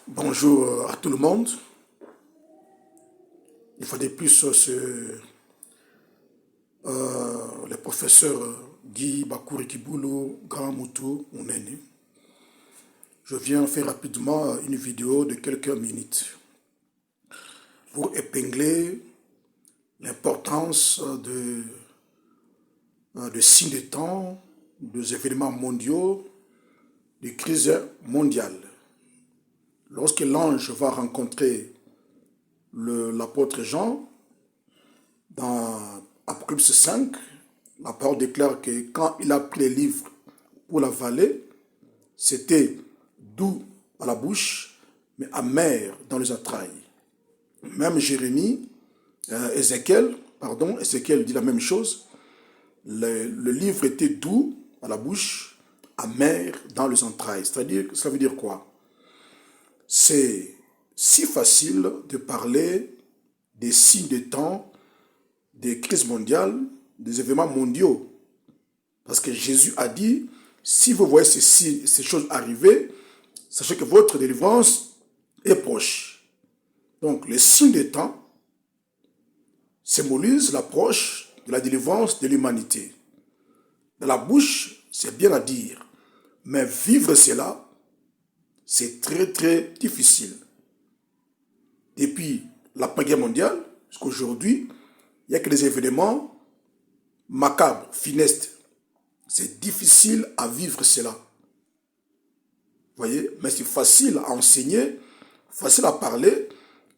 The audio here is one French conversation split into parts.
Bonjour à tout le monde. Une fois de plus, c'est le professeur Guy Bakouri Kiboulou Grand Moutou Mouneni. Je viens faire rapidement une vidéo de quelques minutes pour épingler l'importance de signes de temps, des événements mondiaux, des crises mondiales. Lorsque l'ange va rencontrer l'apôtre Jean, dans Apocalypse 5, la parole déclare que quand il a pris les livres pour la vallée, c'était doux à la bouche, mais amer dans les entrailles. Même Ézéchiel dit la même chose. Le livre était doux à la bouche, amer dans les entrailles. C'est-à-dire, ça veut dire quoi? C'est si facile de parler des signes de temps, des crises mondiales, des événements mondiaux. Parce que Jésus a dit, si vous voyez ces choses arriver, sachez que votre délivrance est proche. Donc, les signes de temps symbolisent l'approche de la délivrance de l'humanité. Dans la bouche, c'est bien à dire, mais vivre cela, c'est très très difficile. Depuis l'après-guerre mondiale, jusqu'à aujourd'hui, il n'y a que des événements macabres, funestes. C'est difficile à vivre cela. Vous voyez? Mais c'est facile à enseigner, facile à parler,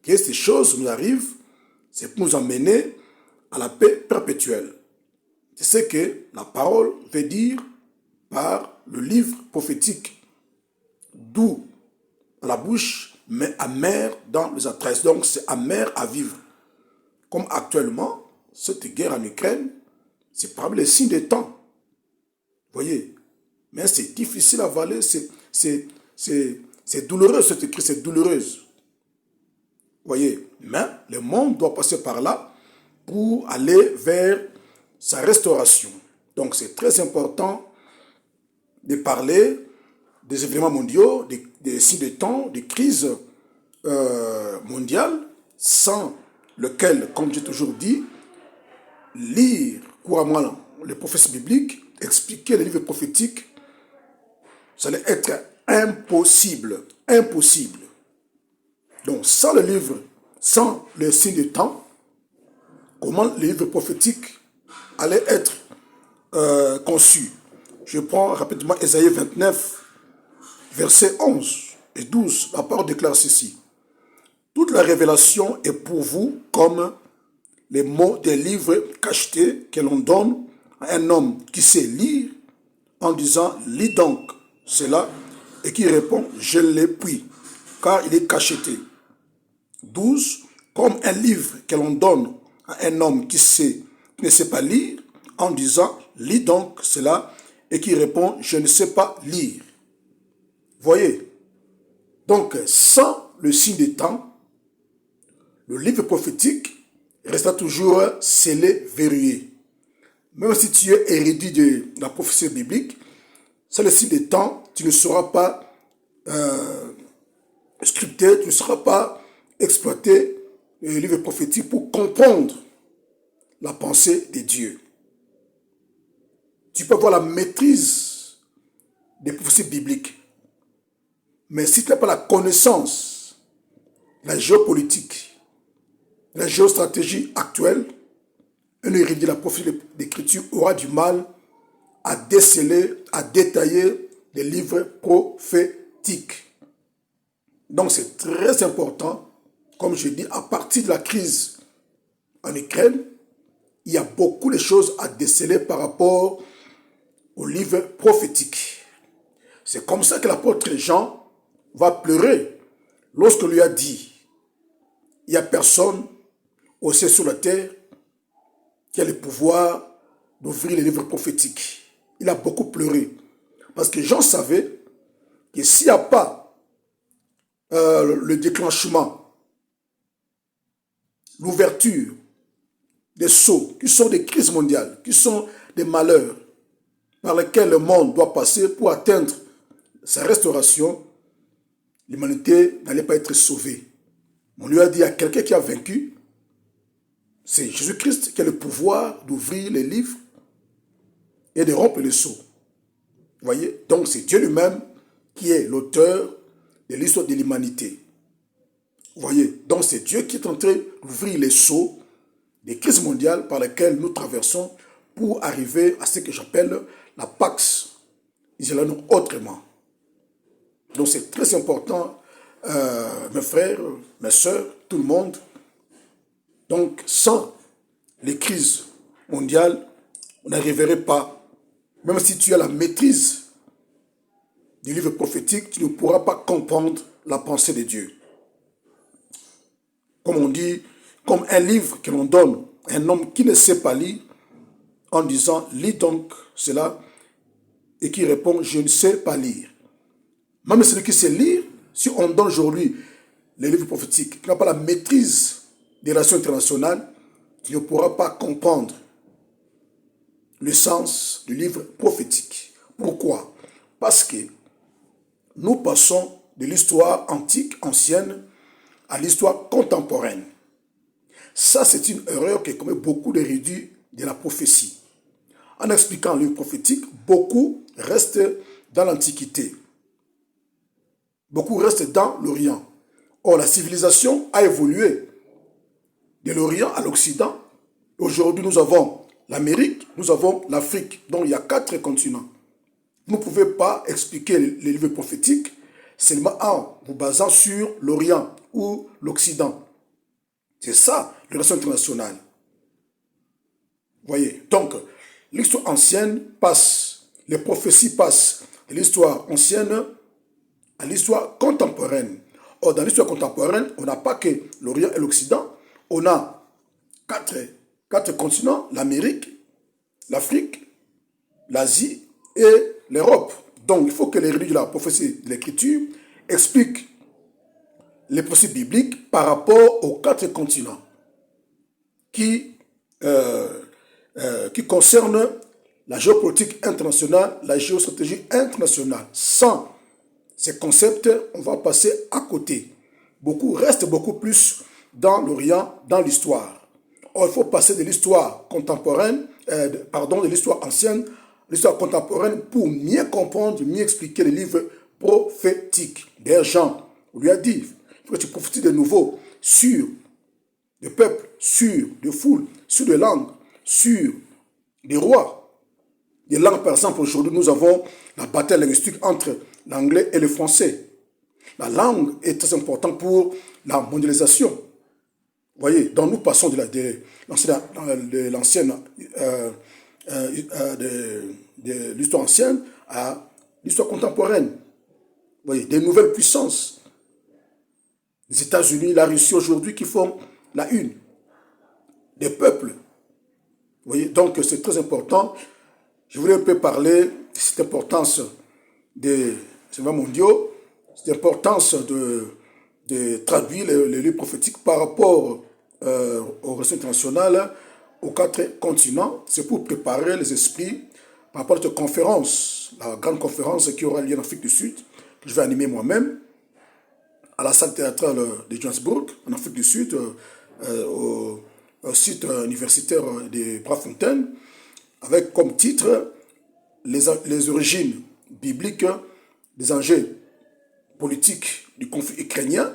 que ces choses nous arrivent, c'est pour nous emmener à la paix perpétuelle. C'est ce que la parole veut dire par le livre prophétique. Doux à la bouche, mais amer dans les entrailles. Donc c'est amer à vivre. Comme actuellement, cette guerre en Ukraine, c'est parmi les signes des temps. Vous voyez? Mais c'est difficile à avaler, c'est douloureux, cette crise, c'est douloureuse. Vous voyez? Mais le monde doit passer par là pour aller vers sa restauration. Donc c'est très important de parler des événements mondiaux, des signes de temps, des crises mondiales, sans lequel, comme j'ai toujours dit, lire couramment les prophéties bibliques, expliquer les livres prophétiques, ça allait être impossible. Impossible. Donc, sans le livre, sans le signe de temps, comment les livres prophétiques allaient être conçus? Je prends rapidement Ésaïe 29, versets 11 et 12. La parole déclare ceci. Toute la révélation est pour vous comme les mots des livres cachetés que l'on donne à un homme qui sait lire en disant « Lis donc cela » et qui répond « Je l'ai pris » car il est cacheté. 12. Comme un livre que l'on donne à un homme qui ne sait pas lire en disant « Lis donc cela » et qui répond « Je ne sais pas lire ». Voyez, donc sans le signe des temps, le livre prophétique restera toujours scellé, verrouillé. Même si tu es érudit de la prophétie biblique, sans le signe des temps, tu ne seras pas sculpté, tu ne seras pas exploité le livre prophétique pour comprendre la pensée de Dieu. Tu peux avoir la maîtrise des prophéties bibliques, mais si tu n'as pas la connaissance, la géopolitique, la géostratégie actuelle, un érudit de la prophétie d'écriture aura du mal à déceler, à détailler les livres prophétiques. Donc c'est très important, comme je dis, à partir de la crise en Ukraine, il y a beaucoup de choses à déceler par rapport aux livres prophétiques. C'est comme ça que l'apôtre Jean va pleurer lorsque lui a dit, il n'y a personne au ciel sur la terre qui a le pouvoir d'ouvrir les livres prophétiques. Il a beaucoup pleuré. Parce que Jean savait que s'il n'y a pas le déclenchement, l'ouverture des sceaux, qui sont des crises mondiales, qui sont des malheurs par lesquels le monde doit passer pour atteindre sa restauration, l'humanité n'allait pas être sauvée. On lui a dit à quelqu'un qui a vaincu, c'est Jésus-Christ qui a le pouvoir d'ouvrir les livres et de rompre les sceaux. Vous voyez? Donc c'est Dieu lui-même qui est l'auteur de l'histoire de l'humanité. Vous voyez? Donc c'est Dieu qui est en train d'ouvrir les sceaux des crises mondiales par lesquelles nous traversons pour arriver à ce que j'appelle la Pax Israélite autrement. Donc c'est très important, mes frères, mes sœurs, tout le monde. Donc sans les crises mondiales, on n'arriverait pas. Même si tu as la maîtrise du livre prophétique, tu ne pourras pas comprendre la pensée de Dieu. Comme on dit, comme un livre que l'on donne à un homme qui ne sait pas lire, en disant, lis donc cela, et qui répond, je ne sais pas lire. Même celui qui sait lire, si on donne aujourd'hui les livres prophétiques, qui n'a pas la maîtrise des relations internationales, tu ne pourras pas comprendre le sens du livre prophétique. Pourquoi? Parce que nous passons de l'histoire antique, ancienne, à l'histoire contemporaine. Ça, c'est une erreur que commet beaucoup d'érudits de la prophétie. En expliquant le livre prophétique, beaucoup restent dans l'Antiquité. Beaucoup restent dans l'Orient. Or, la civilisation a évolué de l'Orient à l'Occident. Aujourd'hui, nous avons l'Amérique, nous avons l'Afrique. Donc, il y a 4 continents. Vous ne pouvez pas expliquer les livres prophétiques seulement en vous basant sur l'Orient ou l'Occident. C'est ça, les relations internationales. Vous voyez, donc, l'histoire ancienne passe, les prophéties passent de l'histoire ancienne à l'histoire contemporaine. Or, dans l'histoire contemporaine, on n'a pas que l'Orient et l'Occident, on a 4 continents, l'Amérique, l'Afrique, l'Asie et l'Europe. Donc, il faut que les érudits de la prophétie de l'Écriture expliquent les prophéties bibliques par rapport aux 4 continents qui concernent la géopolitique internationale, la géostratégie internationale. Sans ces concepts, on va passer à côté. Beaucoup restent beaucoup plus dans l'Orient, dans l'histoire. Or, il faut passer de l'histoire contemporaine, de l'histoire ancienne, l'histoire contemporaine pour mieux comprendre, mieux expliquer les livres prophétiques. D'ailleurs, Jean lui a dit, il faut que tu prophétises de nouveau sur des peuples, sur des foules, sur des langues, sur des rois. Des langues, par exemple, aujourd'hui, nous avons la bataille linguistique entre l'anglais et le français. La langue est très importante pour la mondialisation. Vous voyez, donc nous passons de l'histoire ancienne à l'histoire contemporaine. Vous voyez, des nouvelles puissances. Les États-Unis, la Russie aujourd'hui qui font la une. Des peuples. Vous voyez, donc c'est très important. Je voulais un peu parler de cette importance des événements mondiaux, cette importance de traduire les livres prophétiques par rapport aux relations internationales, aux 4 continents. C'est pour préparer les esprits par rapport à cette conférence, la grande conférence qui aura lieu en Afrique du Sud, que je vais animer moi-même, à la salle théâtrale de Johannesburg, en Afrique du Sud, au site universitaire de Brafontaine, avec comme titre les origines bibliques des enjeux politiques du conflit ukrainien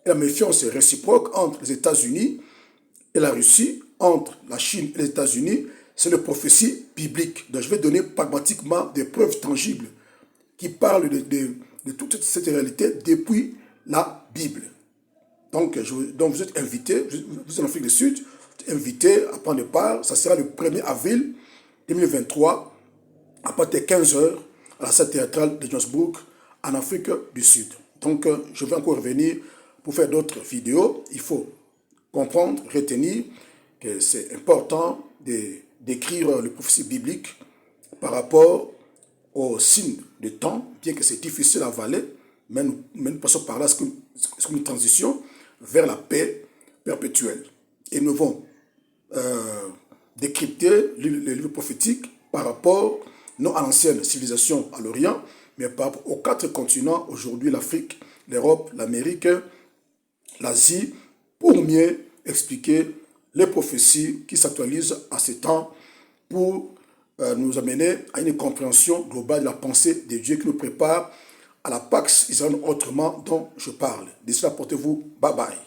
et la méfiance réciproque entre les États-Unis et la Russie, entre la Chine et les États-Unis. C'est une prophétie biblique. Donc je vais donner pragmatiquement des preuves tangibles qui parlent de toute cette réalité depuis la Bible. Donc vous êtes invités, vous êtes en Afrique du Sud, vous êtes invités à prendre part. Ça sera le 1er avril 2023, à partir de 15h, à la salle théâtrale de Johannesburg, en Afrique du Sud. Donc, je vais encore revenir pour faire d'autres vidéos. Il faut comprendre, retenir que c'est important d'écrire les prophéties bibliques par rapport aux signes de temps, bien que c'est difficile à avaler, mais nous passons par là, c'est une transition vers la paix perpétuelle. Et nous devons décrypter les livres prophétiques par rapport, non à l'ancienne civilisation à l'Orient, mais par rapport aux 4 continents, aujourd'hui l'Afrique, l'Europe, l'Amérique, l'Asie, pour mieux expliquer les prophéties qui s'actualisent à ce temps pour nous amener à une compréhension globale de la pensée de Dieu qui nous prépare à la Pax Israël autrement dont je parle. D'ici là, portez-vous. Bye bye.